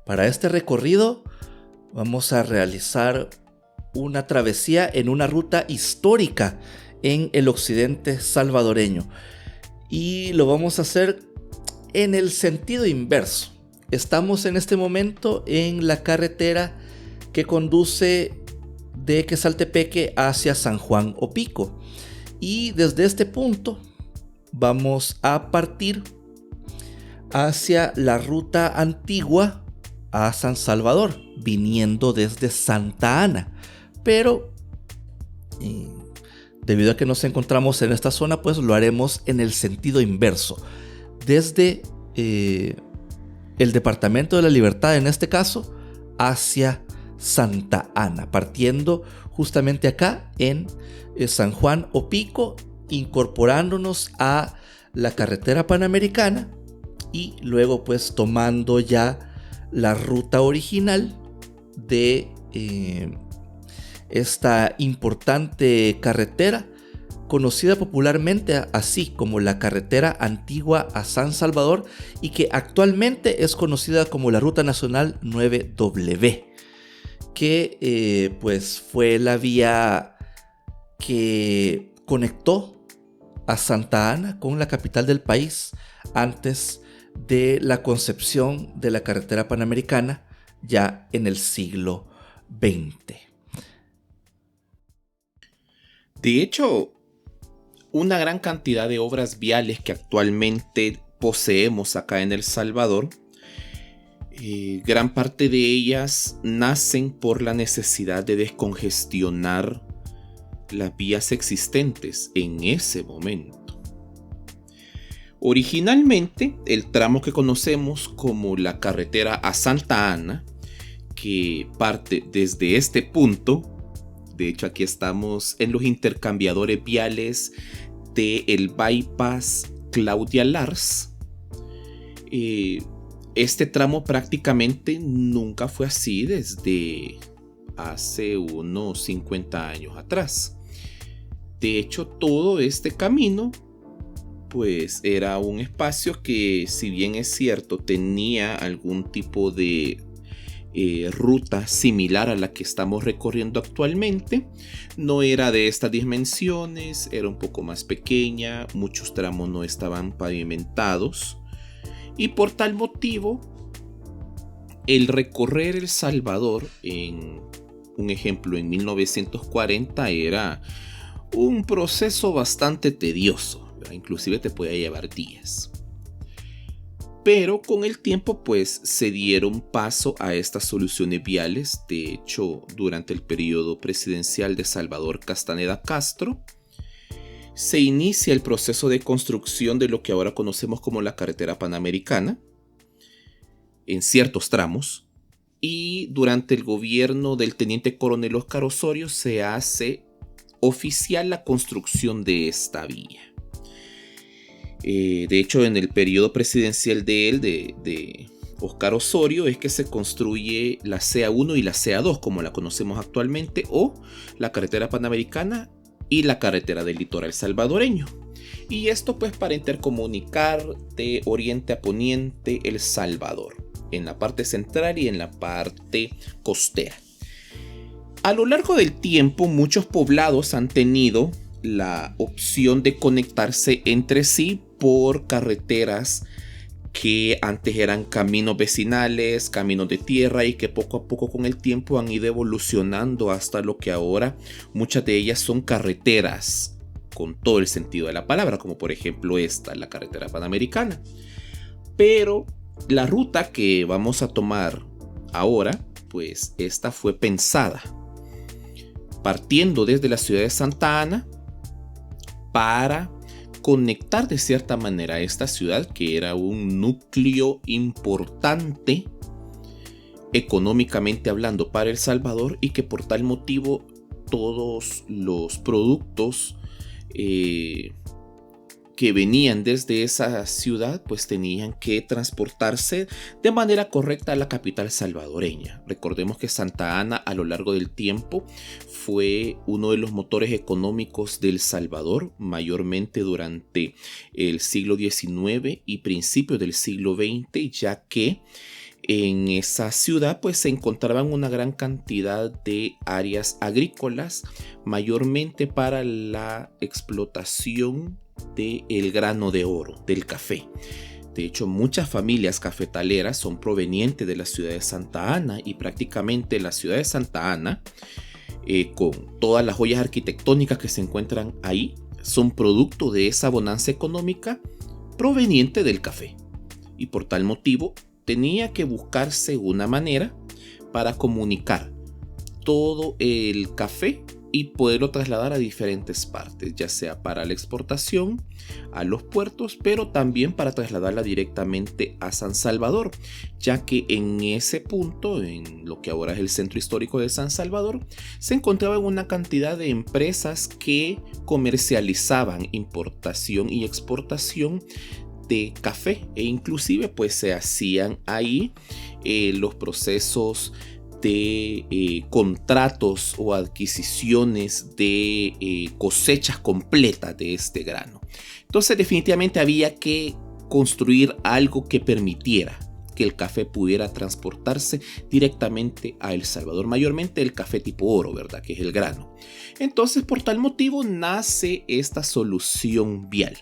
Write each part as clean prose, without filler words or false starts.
Para este recorrido vamos a realizar una travesía en una ruta histórica en el occidente salvadoreño. Y lo vamos a hacer en el sentido inverso. Estamos en este momento en la carretera que conduce de Quesaltepeque hacia San Juan Opico. Y desde este punto vamos a partir hacia la ruta antigua a San Salvador, viniendo desde Santa Ana. Pero debido a que nos encontramos en esta zona, pues lo haremos en el sentido inverso. Desde el Departamento de la Libertad, en este caso, hacia Santa Ana, partiendo justamente acá en San Juan Opico, incorporándonos a la carretera panamericana y luego pues tomando ya la ruta original de esta importante carretera conocida popularmente así como la carretera antigua a San Salvador y que actualmente es conocida como la Ruta Nacional 9W, que pues fue la vía que conectó a Santa Ana con la capital del país antes de la concepción de la carretera panamericana ya en el siglo XX. De hecho, una gran cantidad de obras viales que actualmente poseemos acá en El Salvador, gran parte de ellas nacen por la necesidad de descongestionar las vías existentes en ese momento. Originalmente, el tramo que conocemos como la carretera a Santa Ana, que parte desde este punto, de hecho aquí estamos en los intercambiadores viales del bypass Claudia Lars, este tramo prácticamente nunca fue así desde hace unos 50 años atrás. De hecho, todo este camino pues era un espacio que, si bien es cierto, tenía algún tipo de ruta similar a la que estamos recorriendo actualmente, no era de estas dimensiones, era un poco más pequeña, muchos tramos no estaban pavimentados y por tal motivo el recorrer El Salvador, en un ejemplo en 1940, era un proceso bastante tedioso, ¿verdad? Inclusive te podía llevar días. Pero con el tiempo pues se dieron paso a estas soluciones viales. De hecho, durante el periodo presidencial de Salvador Castaneda Castro, se inicia el proceso de construcción de lo que ahora conocemos como la carretera panamericana, en ciertos tramos, y durante el gobierno del teniente coronel Óscar Osorio se hace oficial la construcción de esta vía. De hecho, en el periodo presidencial de Óscar Osorio es que se construye la CA1 y la CA2 como la conocemos actualmente, o la carretera panamericana y la carretera del litoral salvadoreño. Y esto pues para intercomunicar de oriente a poniente El Salvador, en la parte central y en la parte costera. A lo largo del tiempo, muchos poblados han tenido la opción de conectarse entre sí por carreteras que antes eran caminos vecinales, caminos de tierra, y que poco a poco con el tiempo han ido evolucionando hasta lo que ahora muchas de ellas son carreteras con todo el sentido de la palabra, como por ejemplo esta, la carretera panamericana. Pero la ruta que vamos a tomar ahora, pues esta fue pensada partiendo desde la ciudad de Santa Ana para conectar de cierta manera a esta ciudad, que era un núcleo importante económicamente hablando para El Salvador, y que por tal motivo todos los productos que venían desde esa ciudad pues tenían que transportarse de manera correcta a la capital salvadoreña. Recordemos que Santa Ana a lo largo del tiempo fue uno de los motores económicos del Salvador, mayormente durante el siglo XIX y principios del siglo XX, ya que En esa ciudad pues se encontraban una gran cantidad de áreas agrícolas, mayormente para la explotación del grano de oro, del café. De hecho, muchas familias cafetaleras son provenientes de la ciudad de Santa Ana, y prácticamente la ciudad de Santa Ana, con todas las joyas arquitectónicas que se encuentran ahí, son producto de esa bonanza económica proveniente del café. Y por tal motivo, tenía que buscarse una manera para comunicar todo el café y poderlo trasladar a diferentes partes, ya sea para la exportación a los puertos, pero también para trasladarla directamente a San Salvador, ya que en ese punto, en lo que ahora es el centro histórico de San Salvador, se encontraban una cantidad de empresas que comercializaban importación y exportación de café, e inclusive pues se hacían ahí los procesos de contratos o adquisiciones de cosechas completas de este grano. Entonces definitivamente había que construir algo que permitiera que el café pudiera transportarse directamente a El Salvador, mayormente el café tipo oro, ¿verdad? Que es el grano. Entonces, por tal motivo nace esta solución vial,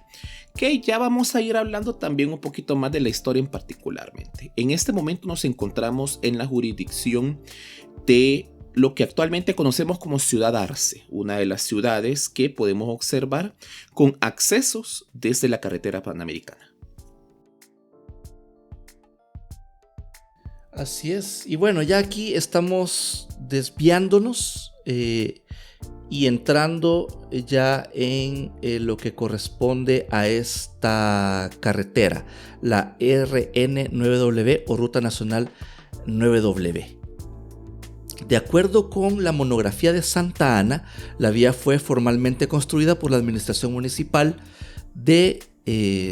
que ya vamos a ir hablando también un poquito más de la historia en particularmente. En este momento nos encontramos en la jurisdicción de lo que actualmente conocemos como Ciudad Arce, una de las ciudades que podemos observar con accesos desde la carretera panamericana. Así es. Y bueno, ya aquí estamos desviándonos y entrando ya en lo que corresponde a esta carretera, la RN9W o Ruta Nacional 9W. De acuerdo con la monografía de Santa Ana, la vía fue formalmente construida por la administración municipal de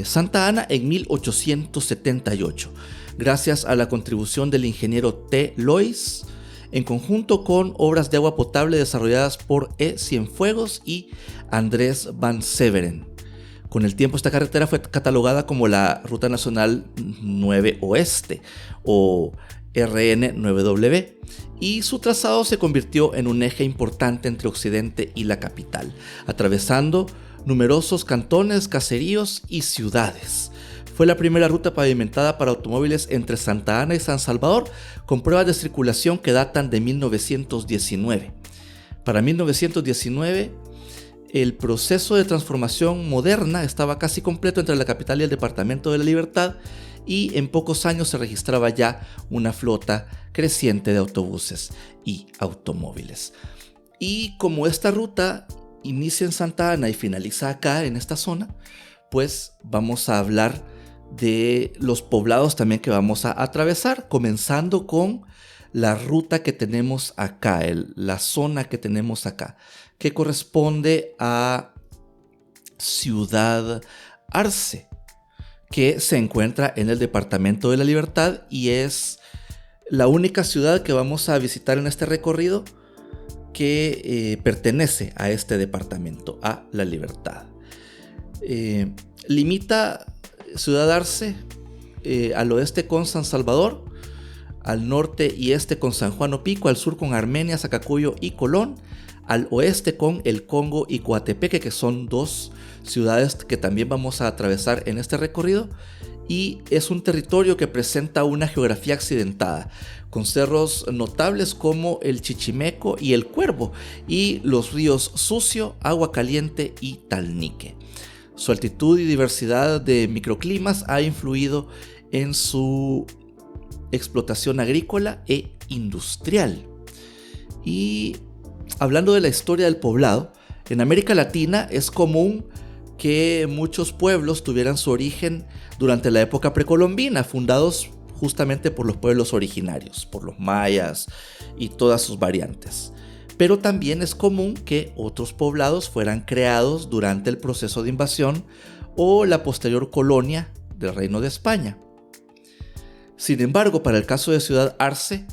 Santa Ana en 1878, gracias a la contribución del ingeniero T. Lois, en conjunto con obras de agua potable desarrolladas por E. Cienfuegos y Andrés Van Severen. Con el tiempo, esta carretera fue catalogada como la Ruta Nacional 9 Oeste o RN9W, y su trazado se convirtió en un eje importante entre Occidente y la capital, atravesando numerosos cantones, caseríos y ciudades. Fue la primera ruta pavimentada para automóviles entre Santa Ana y San Salvador, con pruebas de circulación que datan de 1919. Para 1919, el proceso de transformación moderna estaba casi completo entre la capital y el Departamento de la Libertad, y en pocos años se registraba ya una flota creciente de autobuses y automóviles. Y como esta ruta inicia en Santa Ana y finaliza acá en esta zona, pues vamos a hablar de los poblados también que vamos a atravesar, comenzando con la ruta que tenemos acá, la zona que tenemos acá, que corresponde a Ciudad Arce, que se encuentra en el Departamento de la Libertad y es la única ciudad que vamos a visitar en este recorrido que pertenece a este departamento, a La Libertad. Limita Ciudad Arce al oeste con San Salvador, al norte y este con San Juan Opico, al sur con Armenia, Zacacuyo y Colón, al oeste con El Congo y Coatepeque, que son dos ciudades que también vamos a atravesar en este recorrido, y es un territorio que presenta una geografía accidentada, con cerros notables como el Chichimeco y el Cuervo, y los ríos Sucio, Agua Caliente y Talnique. Su altitud y diversidad de microclimas ha influido en su explotación agrícola e industrial. Y hablando de la historia del poblado, en América Latina es común que muchos pueblos tuvieran su origen durante la época precolombina, fundados justamente por los pueblos originarios, por los mayas y todas sus variantes. Pero también es común que otros poblados fueran creados durante el proceso de invasión o la posterior colonia del Reino de España. Sin embargo, para el caso de Ciudad Arce,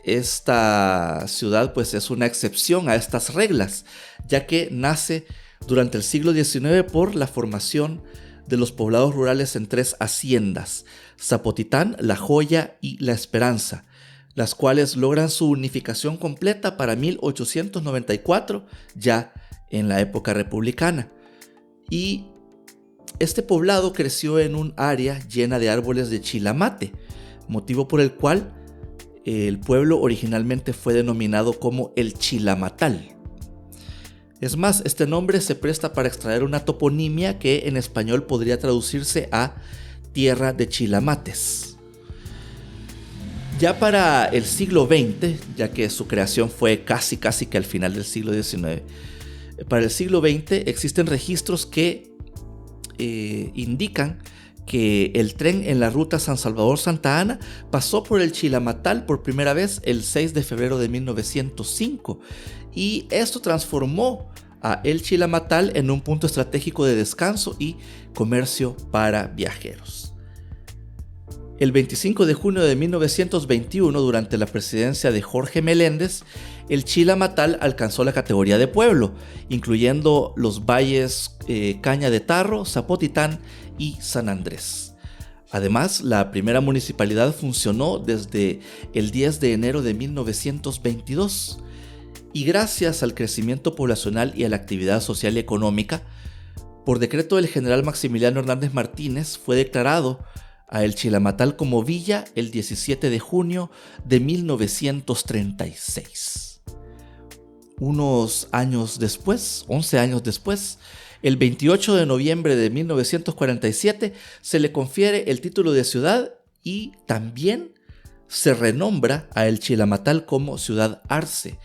esta ciudad pues es una excepción a estas reglas, ya que nace durante el siglo XIX por la formación de los poblados rurales en 3 haciendas: Zapotitán, La Joya y La Esperanza, las cuales logran su unificación completa para 1894, ya en la época republicana. Y este poblado creció en un área llena de árboles de chilamate, motivo por el cual el pueblo originalmente fue denominado como el Chilamatal. Es más, este nombre se presta para extraer una toponimia que en español podría traducirse a tierra de chilamates. Ya para el siglo XX, ya que su creación fue casi que al final del siglo XIX, para el siglo XX existen registros que indican que el tren en la ruta San Salvador-Santa Ana pasó por el Chilamatal por primera vez el 6 de febrero de 1905, y esto transformó a el Chilamatal en un punto estratégico de descanso y comercio para viajeros. El 25 de junio de 1921, durante la presidencia de Jorge Meléndez, el Chilamatal alcanzó la categoría de pueblo, incluyendo los valles Caña de Tarro, Zapotitán y San Andrés. Además, la primera municipalidad funcionó desde el 10 de enero de 1922, y gracias al crecimiento poblacional y a la actividad social y económica, por decreto del general Maximiliano Hernández Martínez, fue declarado a el Chilamatal como villa el 17 de junio de 1936. Unos años después, 11 años después, el 28 de noviembre de 1947, se le confiere el título de ciudad y también se renombra a el Chilamatal como Ciudad Arce,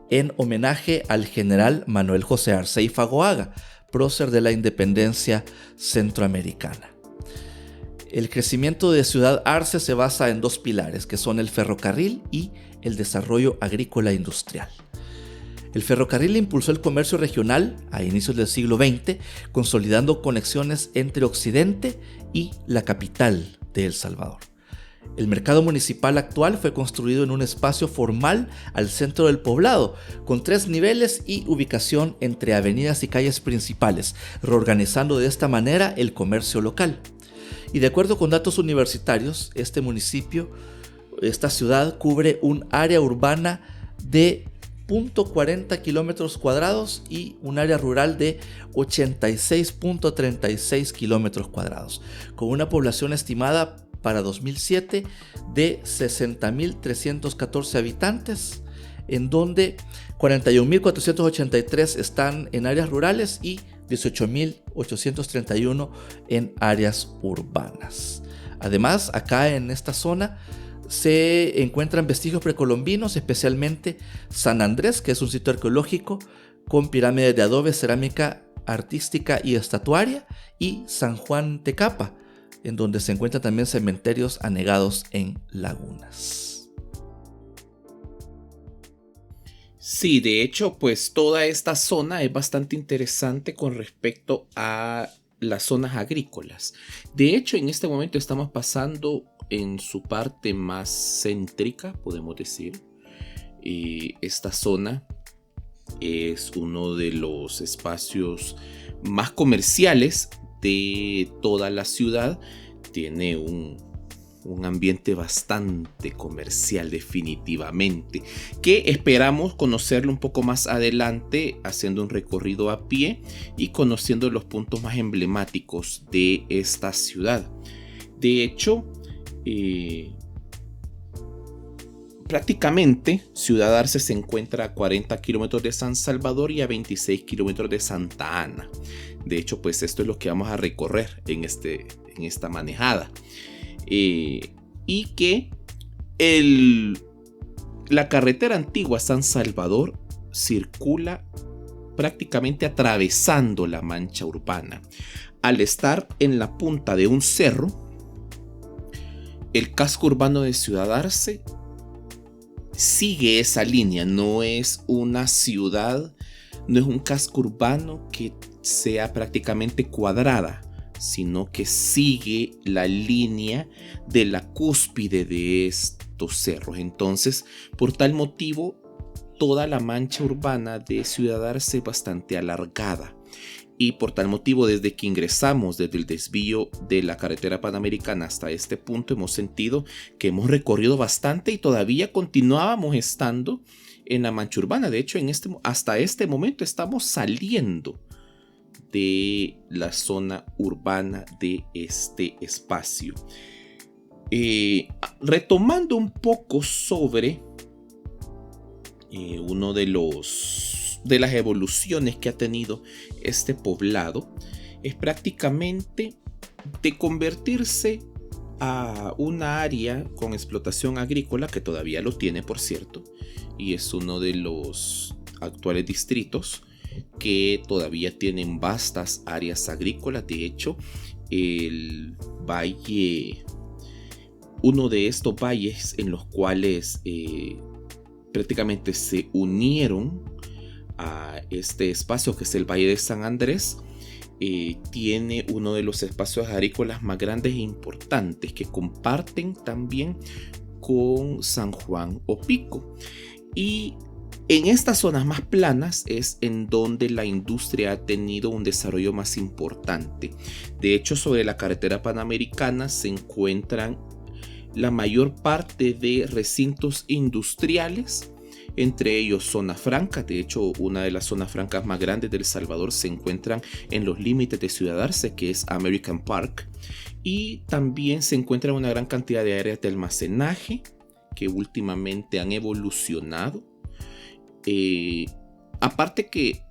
en homenaje al general Manuel José Arce y Fagoaga, prócer de la independencia centroamericana. El crecimiento de Ciudad Arce se basa en 2 pilares, que son el ferrocarril y el desarrollo agrícola industrial. El ferrocarril impulsó el comercio regional a inicios del siglo XX, consolidando conexiones entre Occidente y la capital de El Salvador. El mercado municipal actual fue construido en un espacio formal al centro del poblado, con 3 niveles y ubicación entre avenidas y calles principales, reorganizando de esta manera el comercio local. Y de acuerdo con datos universitarios, esta ciudad cubre un área urbana de 0.40 kilómetros cuadrados y un área rural de 86.36 kilómetros cuadrados, con una población estimada para 2007 de 60.314 habitantes, en donde 41.483 están en áreas rurales y 18.831 en áreas urbanas. Además, acá en esta zona se encuentran vestigios precolombinos, especialmente San Andrés, que es un sitio arqueológico con pirámides de adobe, cerámica artística y estatuaria, y San Juan Tecapa, en donde se encuentran también cementerios anegados en lagunas. Sí, de hecho, pues toda esta zona es bastante interesante con respecto a las zonas agrícolas. De hecho, en este momento estamos pasando en su parte más céntrica, podemos decir. Esta zona es uno de los espacios más comerciales de toda la ciudad. Tiene un ambiente bastante comercial, definitivamente, que esperamos conocerlo un poco más adelante, haciendo un recorrido a pie y conociendo los puntos más emblemáticos de esta ciudad. De hecho, prácticamente Ciudad Arce se encuentra a 40 kilómetros de San Salvador y a 26 kilómetros de Santa Ana. De hecho, pues esto es lo que vamos a recorrer en esta manejada. Y que la carretera antigua San Salvador circula prácticamente atravesando la mancha urbana. Al estar en la punta de un cerro, el casco urbano de Ciudad Arce sigue esa línea. No es una ciudad, no es un casco urbano que sea prácticamente cuadrada, sino que sigue la línea de la cúspide de estos cerros. Entonces, por tal motivo, toda la mancha urbana de Ciudad Arce es bastante alargada. Y por tal motivo, desde que ingresamos desde el desvío de la carretera panamericana hasta este punto, hemos sentido que hemos recorrido bastante y todavía continuábamos estando en la mancha urbana. De hecho, hasta este momento estamos saliendo de la zona urbana de este espacio. Retomando un poco sobre uno de las evoluciones que ha tenido este poblado, es prácticamente de convertirse a una área con explotación agrícola, que todavía lo tiene, por cierto, y es uno de los actuales distritos que todavía tienen vastas áreas agrícolas. De hecho, el valle, uno de estos valles en los cuales prácticamente se unieron a este espacio, que es el Valle de San Andrés, tiene uno de los espacios agrícolas más grandes e importantes, que comparten también con San Juan Opico. Y en estas zonas más planas es en donde la industria ha tenido un desarrollo más importante. De hecho, sobre la carretera panamericana se encuentran la mayor parte de recintos industriales, entre ellos zona franca. De hecho, una de las zonas francas más grandes de El Salvador se encuentran en los límites de Ciudad Arce, que es American Park, y también se encuentra una gran cantidad de áreas de almacenaje que últimamente han evolucionado. Aparte que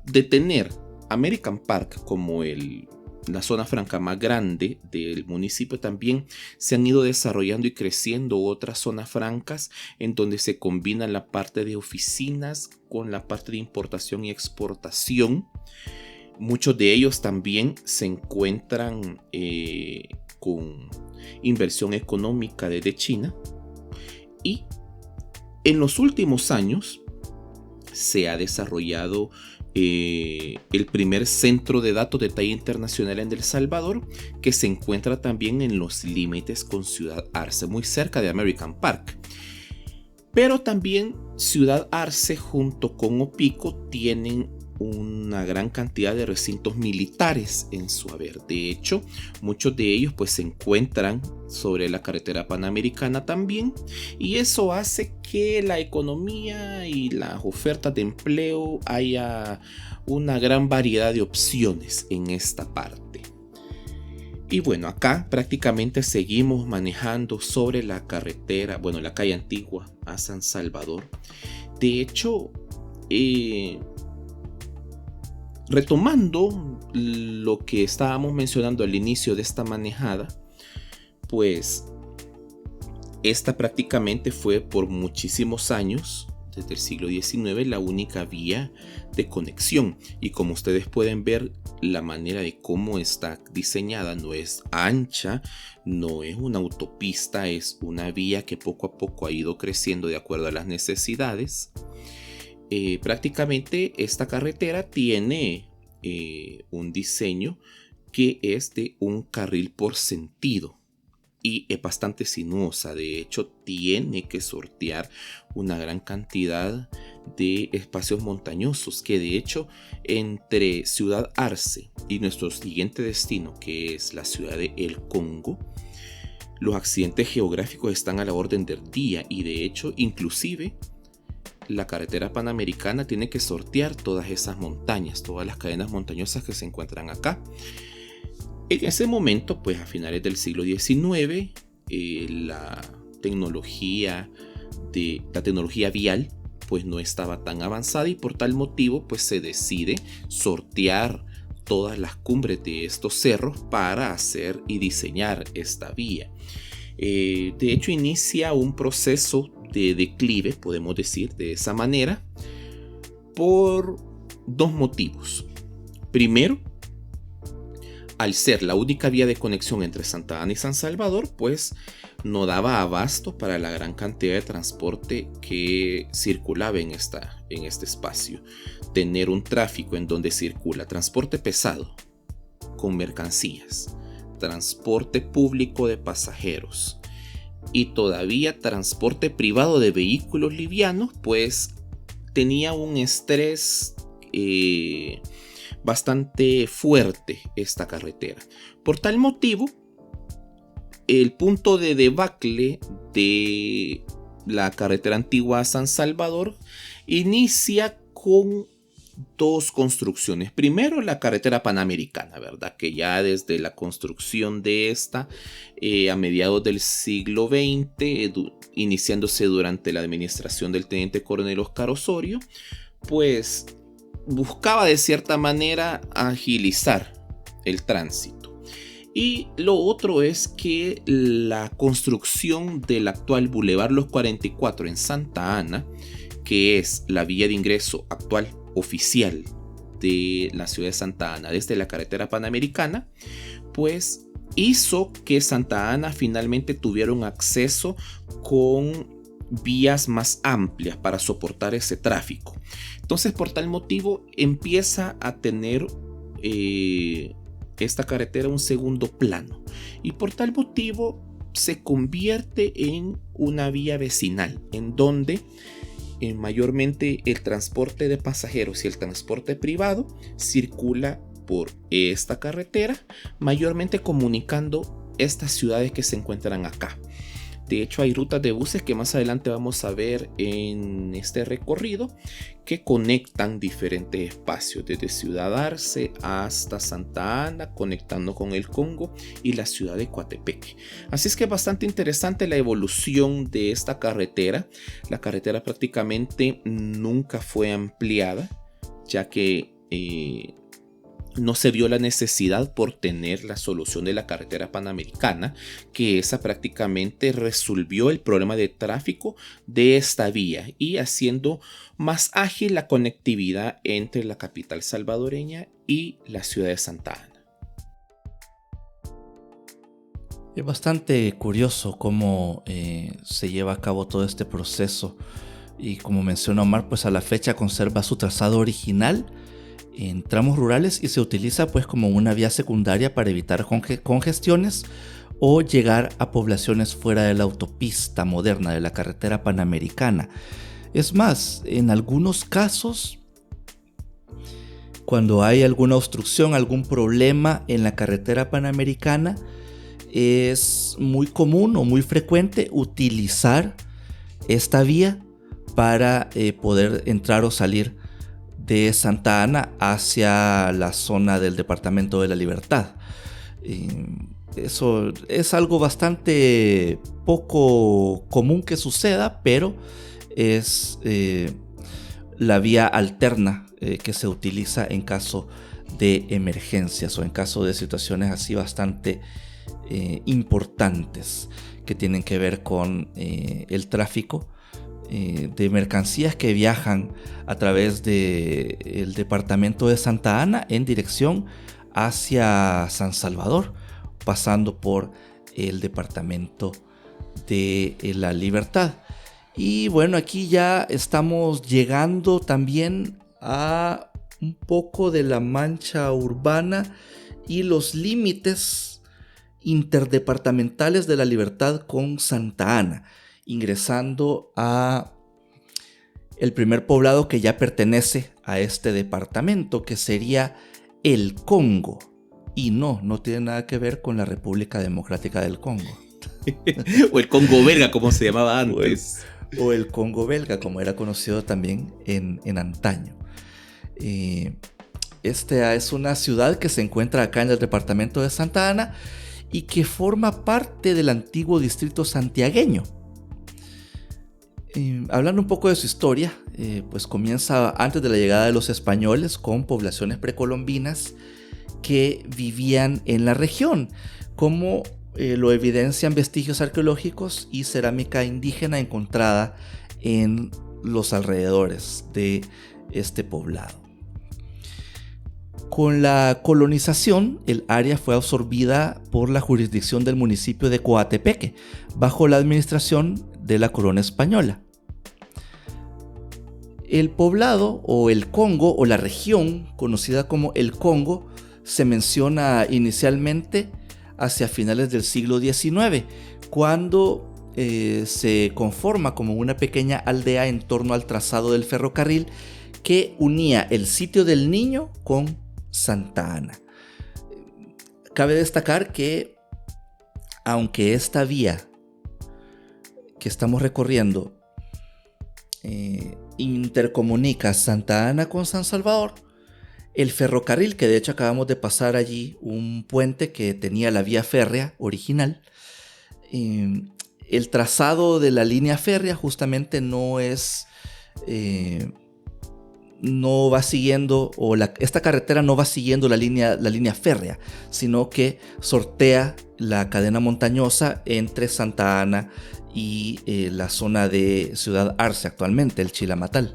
de tener American Park como la zona franca más grande del municipio, también se han ido desarrollando y creciendo otras zonas francas en donde se combina la parte de oficinas con la parte de importación y exportación. Muchos de ellos también se encuentran con inversión económica desde China, y en los últimos años se ha desarrollado el primer centro de datos de talla internacional en El Salvador, que se encuentra también en los límites con Ciudad Arce, muy cerca de American Park. Pero también Ciudad Arce junto con Opico tienen una gran cantidad de recintos militares en su haber. De hecho, muchos de ellos pues se encuentran sobre la carretera panamericana también, y eso hace que la economía y las ofertas de empleo haya una gran variedad de opciones en esta parte. Y bueno, acá prácticamente seguimos manejando sobre la carretera, la calle Antigua a San Salvador. De hecho, retomando lo que estábamos mencionando al inicio de esta manejada, pues esta prácticamente fue por muchísimos años, desde el siglo XIX, la única vía de conexión. Y como ustedes pueden ver, la manera de cómo está diseñada no es ancha, no es una autopista, es una vía que poco a poco ha ido creciendo de acuerdo a las necesidades. Prácticamente esta carretera tiene un diseño que es de un carril por sentido y es bastante sinuosa. De hecho, tiene que sortear una gran cantidad de espacios montañosos, que de hecho entre Ciudad Arce y nuestro siguiente destino, que es la ciudad de El Congo, los accidentes geográficos están a la orden del día, y de hecho inclusive la carretera panamericana tiene que sortear todas esas montañas, todas las cadenas montañosas que se encuentran acá. En ese momento, pues a finales del siglo XIX, la tecnología vial pues no estaba tan avanzada, y por tal motivo pues se decide sortear todas las cumbres de estos cerros para hacer y diseñar esta vía. De hecho, inicia un proceso de declive, podemos decir de esa manera, por dos motivos. Primero, al ser la única vía de conexión entre Santa Ana y San Salvador, pues no daba abasto para la gran cantidad de transporte que circulaba en este espacio. Tener un tráfico en donde circula transporte pesado con mercancías, transporte público de pasajeros y todavía transporte privado de vehículos livianos, pues tenía un estrés bastante fuerte esta carretera. Por tal motivo, el punto de debacle de la carretera antigua a San Salvador inicia con dos construcciones. Primero, la carretera panamericana, ¿verdad? Que ya desde la construcción de esta a mediados del siglo XX, iniciándose durante la administración del teniente coronel Oscar Osorio, pues buscaba de cierta manera agilizar el tránsito. Y lo otro es que la construcción del actual Boulevard Los 44 en Santa Ana, que es la vía de ingreso actual oficial de la ciudad de Santa Ana desde la carretera panamericana, pues hizo que Santa Ana finalmente tuviera un acceso con vías más amplias para soportar ese tráfico. Entonces, por tal motivo, empieza a tener esta carretera un segundo plano, y por tal motivo se convierte en una vía vecinal en donde mayormente el transporte de pasajeros y el transporte privado circula por esta carretera, mayormente comunicando estas ciudades que se encuentran acá. De hecho, hay rutas de buses que más adelante vamos a ver en este recorrido que conectan diferentes espacios, desde Ciudad Arce hasta Santa Ana, conectando con el Congo y la ciudad de Coatepeque. Así es que es bastante interesante la evolución de esta carretera. La carretera prácticamente nunca fue ampliada, ya que no se vio la necesidad por tener la solución de la carretera panamericana, que esa prácticamente resolvió el problema de tráfico de esta vía y haciendo más ágil la conectividad entre la capital salvadoreña y la ciudad de Santa Ana. Es bastante curioso cómo se lleva a cabo todo este proceso, y como menciona Omar, pues a la fecha conserva su trazado original en tramos rurales y se utiliza pues como una vía secundaria para evitar congestiones o llegar a poblaciones fuera de la autopista moderna de la carretera panamericana. Es más, en algunos casos, cuando hay alguna obstrucción, algún problema en la carretera panamericana, es muy común o muy frecuente utilizar esta vía para poder entrar o salir de Santa Ana hacia la zona del Departamento de la Libertad. Eso es algo bastante poco común que suceda, pero es la vía alterna que se utiliza en caso de emergencias o en caso de situaciones así bastante importantes que tienen que ver con el tráfico de mercancías que viajan a través del departamento de Santa Ana en dirección hacia San Salvador, pasando por el departamento de la Libertad. Y bueno, aquí ya estamos llegando también a un poco de la mancha urbana y los límites interdepartamentales de la Libertad con Santa Ana, ingresando a el primer poblado que ya pertenece a este departamento, que sería el Congo. Y no tiene nada que ver con la República Democrática del Congo. O el Congo belga, como se llamaba antes. O el Congo belga, como era conocido también en antaño. Esta es una ciudad que se encuentra acá en el departamento de Santa Ana y que forma parte del antiguo distrito santiagueño. Hablando un poco de su historia, pues comienza antes de la llegada de los españoles con poblaciones precolombinas que vivían en la región, como lo evidencian vestigios arqueológicos y cerámica indígena encontrada en los alrededores de este poblado. Con la colonización, el área fue absorbida por la jurisdicción del municipio de Coatepeque, bajo la administración de la corona española. El poblado o el Congo o la región conocida como el Congo se menciona inicialmente hacia finales del siglo XIX, cuando se conforma como una pequeña aldea en torno al trazado del ferrocarril que unía el sitio del Niño con Santa Ana. Cabe destacar que, aunque esta vía que estamos recorriendo intercomunica Santa Ana con San Salvador, el ferrocarril, que de hecho acabamos de pasar allí un puente que tenía la vía férrea original, el trazado de la línea férrea justamente no va siguiendo, esta carretera no va siguiendo la línea férrea, sino que sortea la cadena montañosa entre Santa Ana y la zona de Ciudad Arce actualmente, el Chilamatal.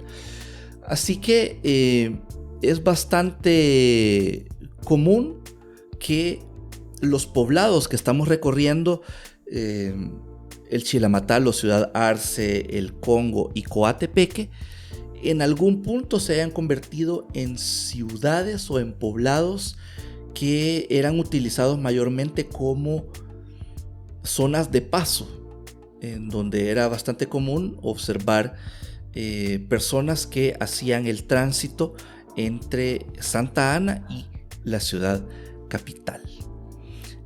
Así que es bastante común que los poblados que estamos recorriendo, el Chilamatal o Ciudad Arce, el Congo y Coatepeque, en algún punto se hayan convertido en ciudades o en poblados que eran utilizados mayormente como zonas de paso, en donde era bastante común observar personas que hacían el tránsito entre Santa Ana y la ciudad capital.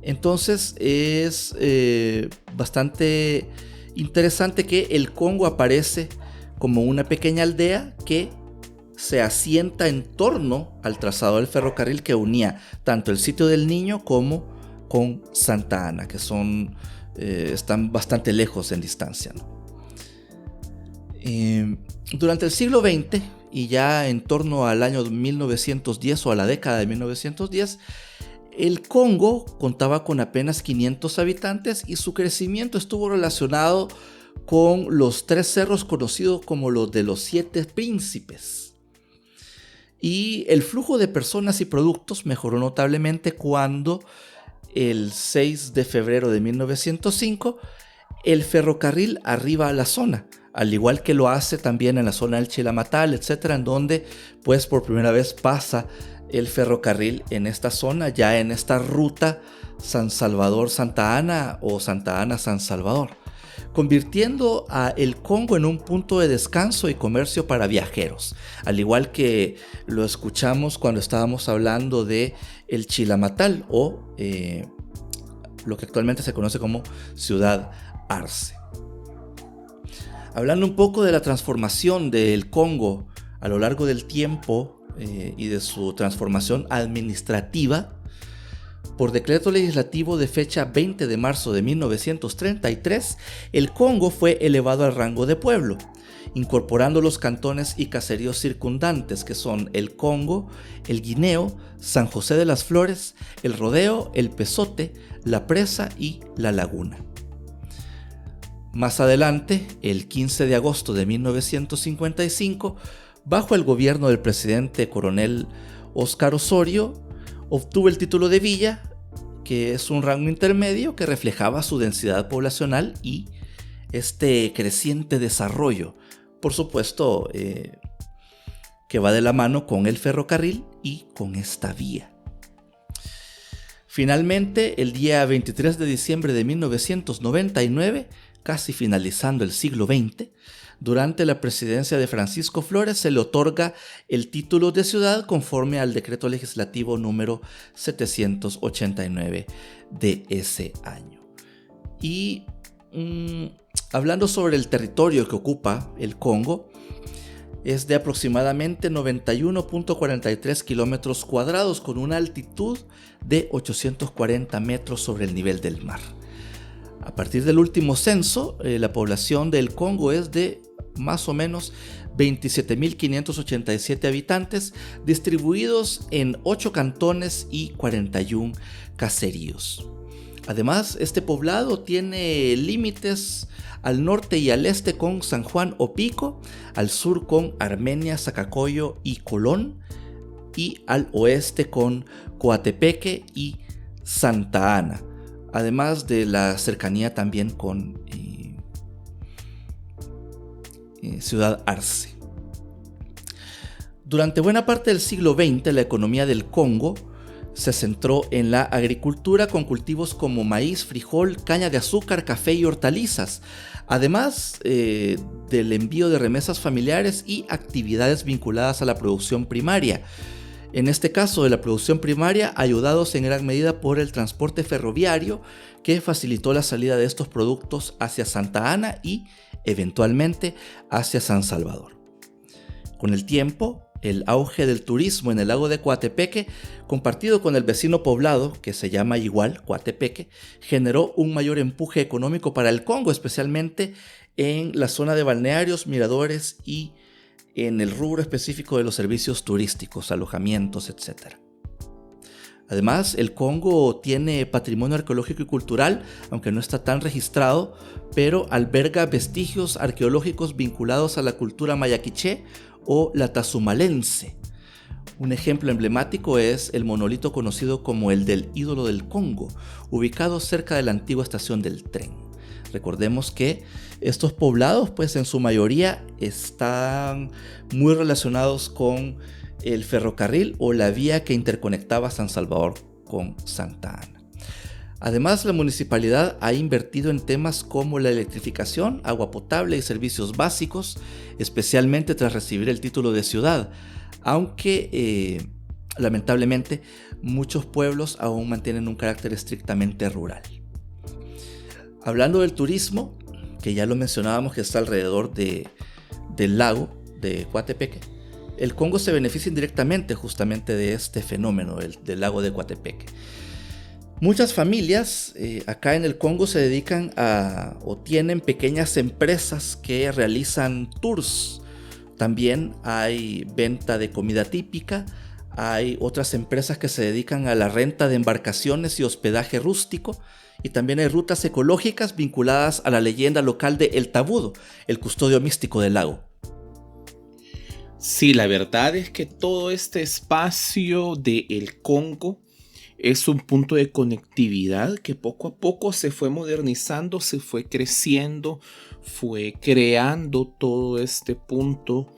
Entonces es bastante interesante que el Congo aparece como una pequeña aldea que se asienta en torno al trazado del ferrocarril que unía tanto el sitio del Niño como con Santa Ana, que están bastante lejos en distancia, ¿no? Durante el siglo XX y ya en torno al año 1910 o a la década de 1910, el Congo contaba con apenas 500 habitantes y su crecimiento estuvo relacionado con los 3 cerros conocidos como los de los 7 príncipes. Y el flujo de personas y productos mejoró notablemente cuando el 6 de febrero de 1905 el ferrocarril arriba a la zona, al igual que lo hace también en la zona del Chilamatal, etcétera, en donde pues por primera vez pasa el ferrocarril en esta zona, ya en esta ruta San Salvador-Santa Ana o Santa Ana-San Salvador, convirtiendo a el Congo en un punto de descanso y comercio para viajeros, al igual que lo escuchamos cuando estábamos hablando de el Chilamatal o lo que actualmente se conoce como Ciudad Arce. Hablando un poco de la transformación del Congo a lo largo del tiempo y de su transformación administrativa, por decreto legislativo de fecha 20 de marzo de 1933, el Congo fue elevado al rango de pueblo, incorporando los cantones y caseríos circundantes que son el Congo, el Guineo, San José de las Flores, el Rodeo, el Pezote, la Presa y la Laguna. Más adelante, el 15 de agosto de 1955, bajo el gobierno del presidente coronel Óscar Osorio, obtuvo el título de villa, que es un rango intermedio que reflejaba su densidad poblacional y este creciente desarrollo, por supuesto, que va de la mano con el ferrocarril y con esta vía. Finalmente, el día 23 de diciembre de 1999, casi finalizando el siglo XX, durante la presidencia de Francisco Flores se le otorga el título de ciudad conforme al decreto legislativo número 789 de ese año. Y hablando sobre el territorio que ocupa el Congo, es de aproximadamente 91.43 kilómetros cuadrados con una altitud de 840 metros sobre el nivel del mar. A partir del último censo, la población del Congo es de más o menos 27.587 habitantes, distribuidos en 8 cantones y 41 caseríos. Además, este poblado tiene límites al norte y al este con San Juan Opico, al sur con Armenia, Zacacoyo y Colón, y al oeste con Coatepeque y Santa Ana, además de la cercanía también con Ciudad Arce. Durante buena parte del siglo XX, la economía del Congo se centró en la agricultura con cultivos como maíz, frijol, caña de azúcar, café y hortalizas, además del envío de remesas familiares y actividades vinculadas a la producción primaria. en este caso de la producción primaria, ayudados en gran medida por el transporte ferroviario que facilitó la salida de estos productos hacia Santa Ana y, eventualmente, hacia San Salvador. Con el tiempo, el auge del turismo en el lago de Coatepeque, compartido con el vecino poblado, que se llama igual Coatepeque, generó un mayor empuje económico para el Congo, especialmente en la zona de balnearios, miradores y en el rubro específico de los servicios turísticos, alojamientos, etc. Además, el Congo tiene patrimonio arqueológico y cultural, aunque no está tan registrado, pero alberga vestigios arqueológicos vinculados a la cultura maya-quiché o la tazumalense. Un ejemplo emblemático es el monolito conocido como el del ídolo del Congo, ubicado cerca de la antigua estación del tren. Recordemos que estos poblados, pues en su mayoría, están muy relacionados con el ferrocarril o la vía que interconectaba San Salvador con Santa Ana. Además, la municipalidad ha invertido en temas como la electrificación, agua potable y servicios básicos, especialmente tras recibir el título de ciudad, aunque lamentablemente muchos pueblos aún mantienen un carácter estrictamente rural. Hablando del turismo, que ya lo mencionábamos, que está alrededor del lago de Coatepeque, el Congo se beneficia indirectamente justamente de este fenómeno del lago de Coatepeque. Muchas familias acá en el Congo se dedican o tienen pequeñas empresas que realizan tours. También hay venta de comida típica, hay otras empresas que se dedican a la renta de embarcaciones y hospedaje rústico, y también hay rutas ecológicas vinculadas a la leyenda local de El Tabudo, el custodio místico del lago. Sí, la verdad es que todo este espacio del Congo es un punto de conectividad que poco a poco se fue modernizando, se fue creciendo, fue creando todo este punto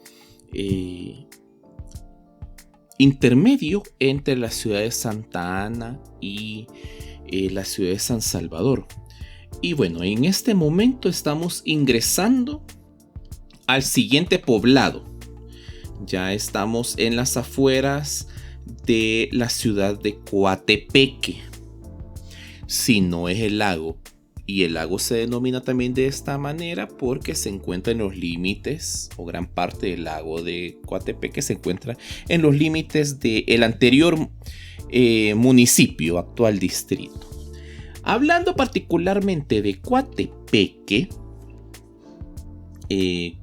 intermedio entre la ciudad de Santa Ana y la ciudad de San Salvador. Y bueno, en este momento estamos ingresando al siguiente poblado. Ya estamos en las afueras de la ciudad de Coatepeque. Si no es el lago, y el lago se denomina también de esta manera porque se encuentra en los límites, o gran parte del lago de Coatepeque se encuentra en los límites del anterior municipio, actual distrito. Hablando particularmente de Coatepeque,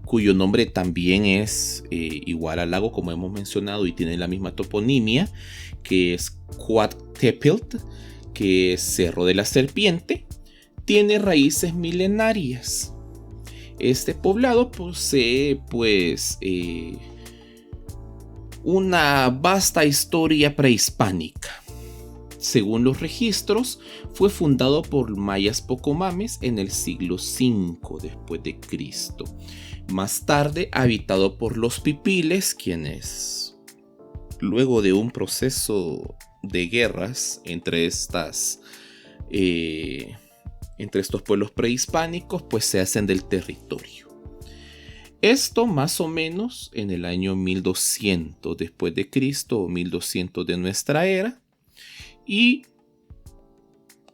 cuyo nombre también es igual al lago, como hemos mencionado, y tiene la misma toponimia, que es Coatepelt, que es Cerro de la Serpiente, tiene raíces milenarias. Este poblado posee una vasta historia prehispánica. Según los registros, fue fundado por mayas pocomames en el siglo V después de Cristo. Más tarde, habitado por los pipiles, quienes, luego de un proceso de guerras entre estos pueblos prehispánicos, pues se hacen del territorio. Esto más o menos en el año 1200 después de Cristo o 1200 de nuestra era. Y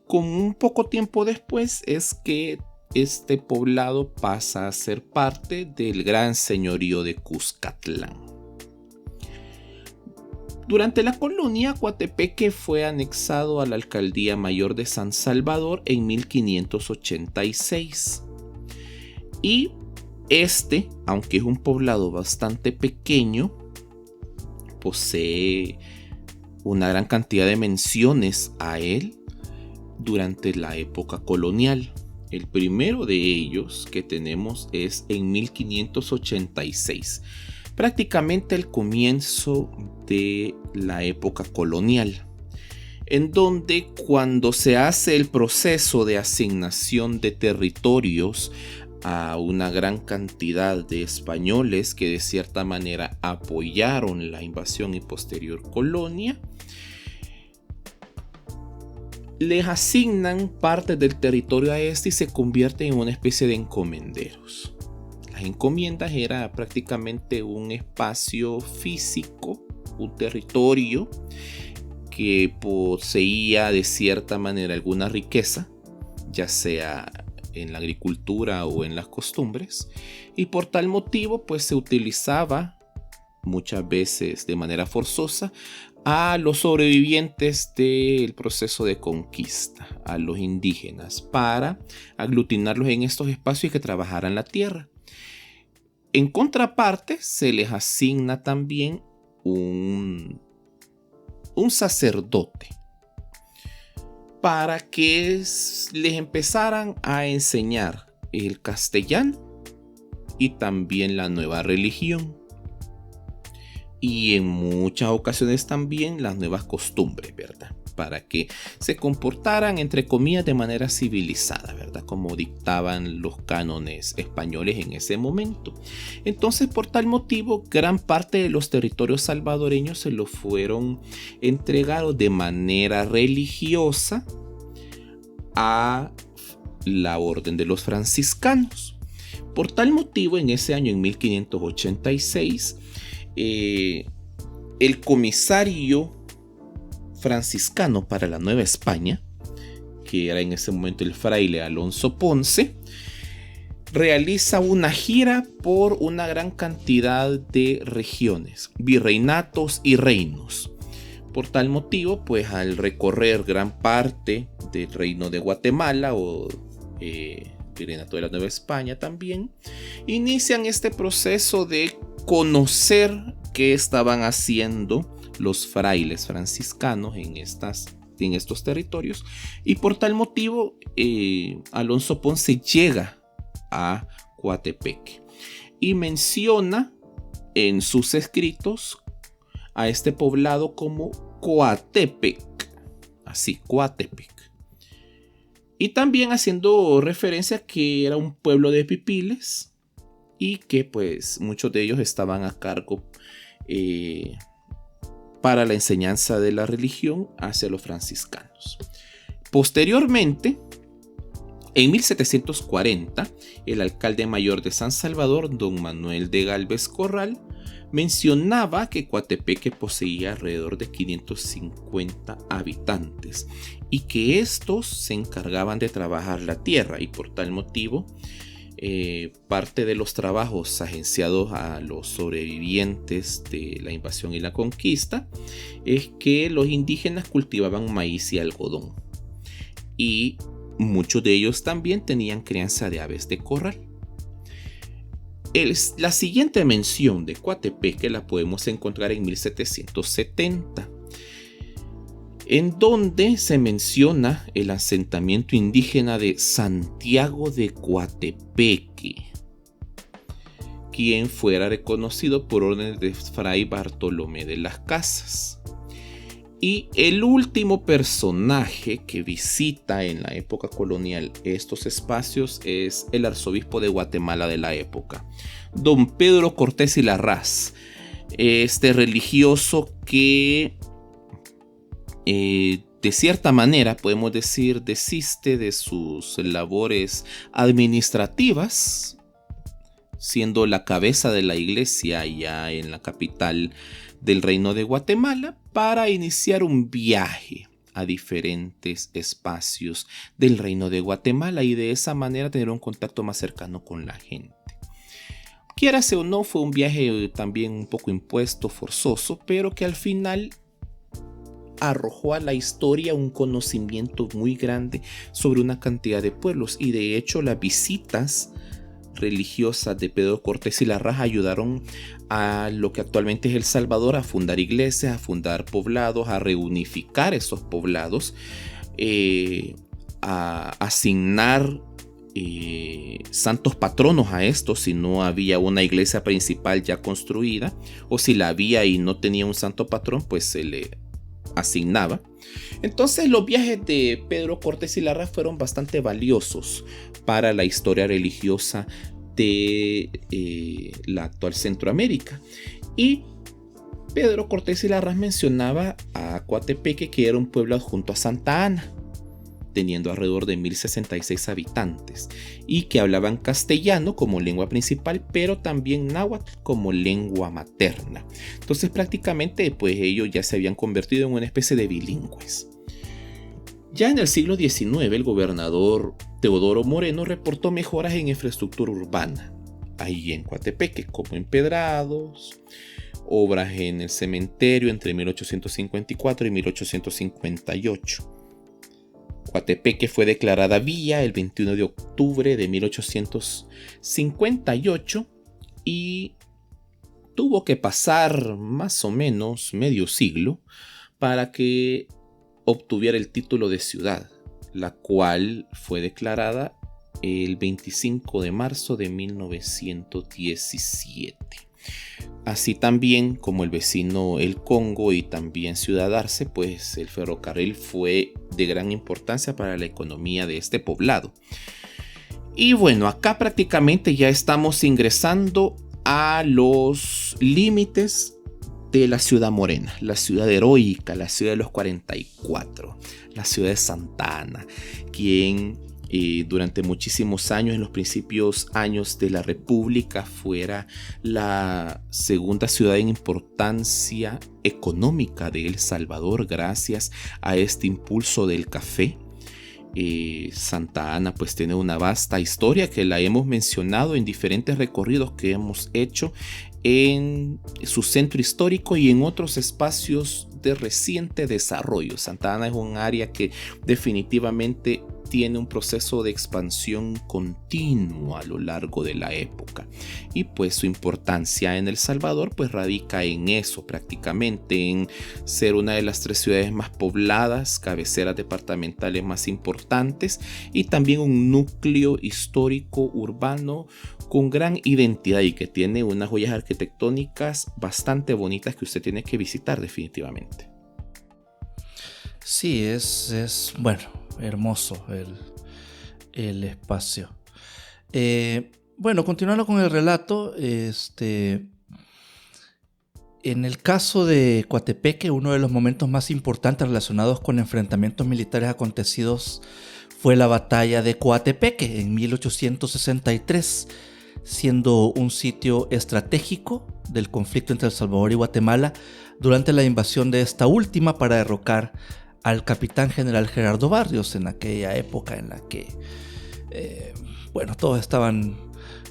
con un poco tiempo después es que este poblado pasa a ser parte del gran señorío de Cuscatlán. Durante la colonia, Coatepeque fue anexado a la alcaldía mayor de San Salvador en 1586. Y aunque es un poblado bastante pequeño, posee una gran cantidad de menciones a él durante la época colonial. El primero de ellos que tenemos es en 1586, prácticamente el comienzo de la época colonial, en donde cuando se hace el proceso de asignación de territorios a una gran cantidad de españoles que de cierta manera apoyaron la invasión y posterior colonia, les asignan parte del territorio a este y se convierten en una especie de encomenderos. Las encomiendas era prácticamente un espacio físico un territorio que poseía de cierta manera alguna riqueza, ya sea en la agricultura o en las costumbres, y por tal motivo pues se utilizaba muchas veces de manera forzosa a los sobrevivientes del proceso de conquista, a los indígenas, para aglutinarlos en estos espacios y que trabajaran la tierra. En contraparte, se les asigna también un sacerdote para que les empezaran a enseñar el castellano y también la nueva religión. Y en muchas ocasiones también las nuevas costumbres, ¿verdad? Para que se comportaran, entre comillas, de manera civilizada, ¿verdad? Como dictaban los cánones españoles en ese momento. Entonces, por tal motivo, gran parte de los territorios salvadoreños se los fueron entregados de manera religiosa a la orden de los franciscanos. Por tal motivo, en ese año, en 1586, el comisario franciscano para la Nueva España, que era en ese momento el fraile Alonso Ponce, realiza una gira por una gran cantidad de regiones, virreinatos y reinos. Por tal motivo, pues al recorrer gran parte del reino de Guatemala o virreinato de la Nueva España también, inician este proceso de conocer qué estaban haciendo los frailes franciscanos en estos territorios, y por tal motivo Alonso Ponce llega a Coatepeque y menciona en sus escritos a este poblado como Coatepec, así, Coatepec, y también haciendo referencia a que era un pueblo de pipiles y que pues muchos de ellos estaban a cargo para la enseñanza de la religión hacia los franciscanos. Posteriormente, en 1740, el alcalde mayor de San Salvador, don Manuel de Gálvez Corral, mencionaba que Coatepeque poseía alrededor de 550 habitantes y que estos se encargaban de trabajar la tierra, y por tal motivo parte de los trabajos agenciados a los sobrevivientes de la invasión y la conquista es que los indígenas cultivaban maíz y algodón, y muchos de ellos también tenían crianza de aves de corral. La siguiente mención de Coatepeque la podemos encontrar en 1770, en donde se menciona el asentamiento indígena de Santiago de Coatepeque, quien fuera reconocido por orden de Fray Bartolomé de las Casas. Y el último personaje que visita en la época colonial estos espacios es el arzobispo de Guatemala de la época, don Pedro Cortés y Larraz, este religioso que de cierta manera podemos decir desiste de sus labores administrativas, siendo la cabeza de la iglesia ya en la capital del reino de Guatemala, para iniciar un viaje a diferentes espacios del reino de Guatemala y de esa manera tener un contacto más cercano con la gente. Quiérase o no, fue un viaje también un poco impuesto, forzoso, pero que al final arrojó a la historia un conocimiento muy grande sobre una cantidad de pueblos, y de hecho las visitas religiosas de Pedro Cortés y Larraz ayudaron a lo que actualmente es El Salvador a fundar iglesias, a fundar poblados, a reunificar esos poblados, a asignar santos patronos a estos si no había una iglesia principal ya construida, o si la había y no tenía un santo patrón, pues se le asignaba. Entonces los viajes de Pedro Cortés y Larraz fueron bastante valiosos para la historia religiosa de la actual Centroamérica. Y Pedro Cortés y Larraz mencionaba a Coatepeque, que era un pueblo adjunto a Santa Ana, teniendo alrededor de 1066 habitantes y que hablaban castellano como lengua principal, pero también náhuatl como lengua materna. Entonces prácticamente pues ellos ya se habían convertido en una especie de bilingües. Ya en el siglo XIX el gobernador Teodoro Moreno reportó mejoras en infraestructura urbana, ahí en Coatepeque, como empedrados, obras en el cementerio entre 1854 y 1858. Coatepeque fue declarada vía el 21 de octubre de 1858 y tuvo que pasar más o menos medio siglo para que obtuviera el título de ciudad, la cual fue declarada el 25 de marzo de 1917. Así también como el vecino El Congo y también Ciudad Arce, pues el ferrocarril fue de gran importancia para la economía de este poblado. Y bueno, acá prácticamente ya estamos ingresando a los límites de la ciudad morena, la ciudad heroica, la ciudad de los 44, la ciudad de Santa Ana, quien durante muchísimos años, en los principios años de la República, fuera la segunda ciudad en importancia económica de El Salvador gracias a este impulso del café. Santa Ana pues tiene una vasta historia que la hemos mencionado en diferentes recorridos que hemos hecho en su centro histórico y en otros espacios de reciente desarrollo. Santa Ana es un área que definitivamente tiene un proceso de expansión continua a lo largo de la época y pues su importancia en El Salvador pues radica en eso, prácticamente en ser una de las 3 ciudades más pobladas, cabeceras departamentales más importantes y también un núcleo histórico urbano con gran identidad y que tiene unas joyas arquitectónicas bastante bonitas que usted tiene que visitar definitivamente. Sí, es bueno, hermoso el espacio. Bueno, continuando con el relato, en el caso de Coatepeque, uno de los momentos más importantes relacionados con enfrentamientos militares acontecidos fue la batalla de Coatepeque en 1863, siendo un sitio estratégico del conflicto entre El Salvador y Guatemala durante la invasión de esta última para derrocar al capitán general Gerardo Barrios en aquella época en la que todos estaban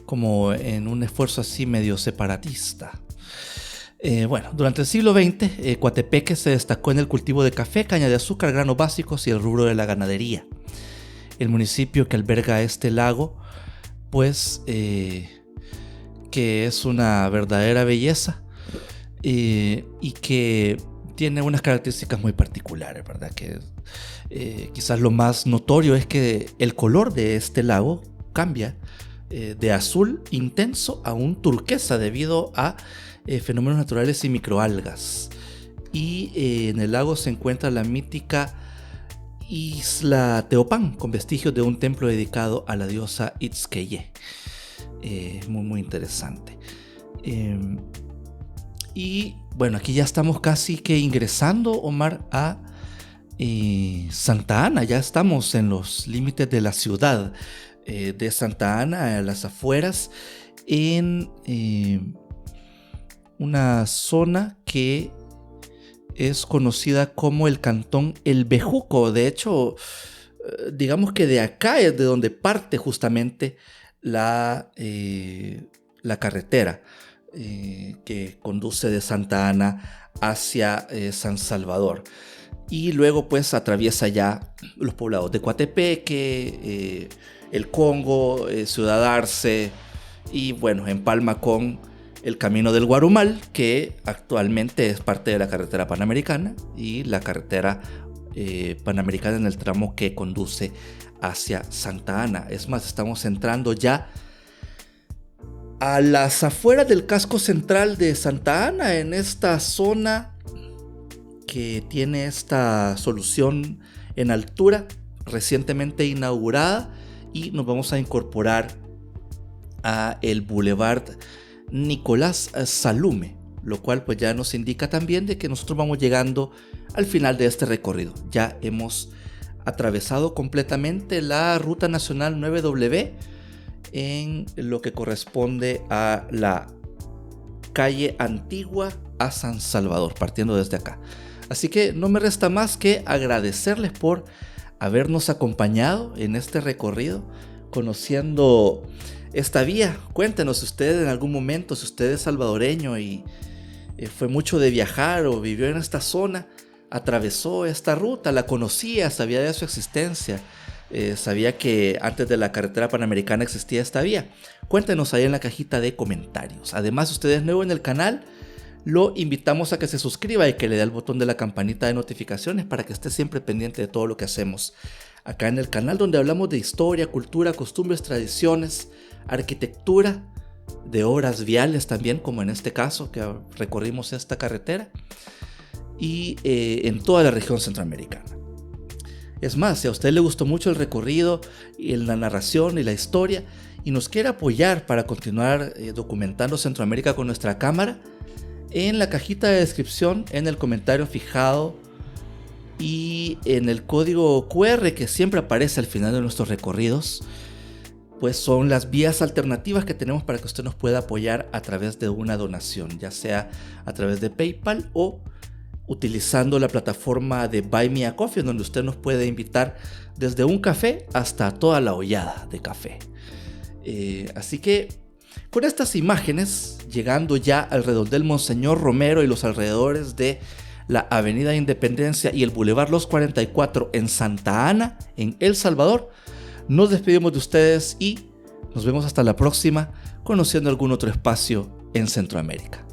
como en un esfuerzo así medio separatista. Durante el siglo XX, Coatepeque se destacó en el cultivo de café, caña de azúcar, granos básicos y el rubro de la ganadería. El municipio que alberga este lago, pues, que es una verdadera belleza y que tiene unas características muy particulares, ¿verdad? Que quizás lo más notorio es que el color de este lago cambia de azul intenso a un turquesa debido a fenómenos naturales y microalgas. Y en el lago se encuentra la mítica isla Teopán, con vestigios de un templo dedicado a la diosa Itzqueye. Muy interesante. Y bueno, aquí ya estamos casi que ingresando, Omar, a Santa Ana. Ya estamos en los límites de la ciudad de Santa Ana, a las afueras, en una zona que es conocida como el cantón El Bejuco. De hecho, digamos que de acá es de donde parte justamente la carretera que conduce de Santa Ana hacia San Salvador. Y luego pues atraviesa ya los poblados de Coatepeque, El Congo, Ciudad Arce y bueno, empalma con el Camino del Guarumal, que actualmente es parte de la carretera panamericana y la carretera panamericana en el tramo que conduce hacia Santa Ana. Es más, estamos entrando ya a las afueras del casco central de Santa Ana, en esta zona que tiene esta solución en altura recientemente inaugurada, y nos vamos a incorporar a el Boulevard Nicolás Salume, lo cual pues ya nos indica también de que nosotros vamos llegando al final de este recorrido. Ya hemos atravesado completamente la Ruta Nacional 9W en lo que corresponde a la calle Antigua a San Salvador, partiendo desde acá. Así que no me resta más que agradecerles por habernos acompañado en este recorrido, conociendo esta vía. Cuéntenos ustedes en algún momento, si usted es salvadoreño y fue mucho de viajar o vivió en esta zona, atravesó esta ruta, la conocía, sabía de su existencia, sabía que antes de la carretera panamericana existía esta vía. Cuéntenos ahí en la cajita de comentarios. Además, si usted es nuevo en el canal, lo invitamos a que se suscriba y que le dé al botón de la campanita de notificaciones para que esté siempre pendiente de todo lo que hacemos acá en el canal, donde hablamos de historia, cultura, costumbres, tradiciones, arquitectura, de obras viales también, como en este caso que recorrimos esta carretera, y en toda la región centroamericana. Es más, si a usted le gustó mucho el recorrido y la narración y la historia y nos quiere apoyar para continuar documentando Centroamérica con nuestra cámara, en la cajita de descripción, en el comentario fijado y en el código QR que siempre aparece al final de nuestros recorridos, pues son las vías alternativas que tenemos para que usted nos pueda apoyar a través de una donación, ya sea a través de PayPal o utilizando la plataforma de Buy Me a Coffee, donde usted nos puede invitar desde un café hasta toda la ollada de café. Así que con estas imágenes, llegando ya al redondel Monseñor Romero y los alrededores de la Avenida Independencia y el Boulevard Los 44 en Santa Ana, en El Salvador, nos despedimos de ustedes y nos vemos hasta la próxima, conociendo algún otro espacio en Centroamérica.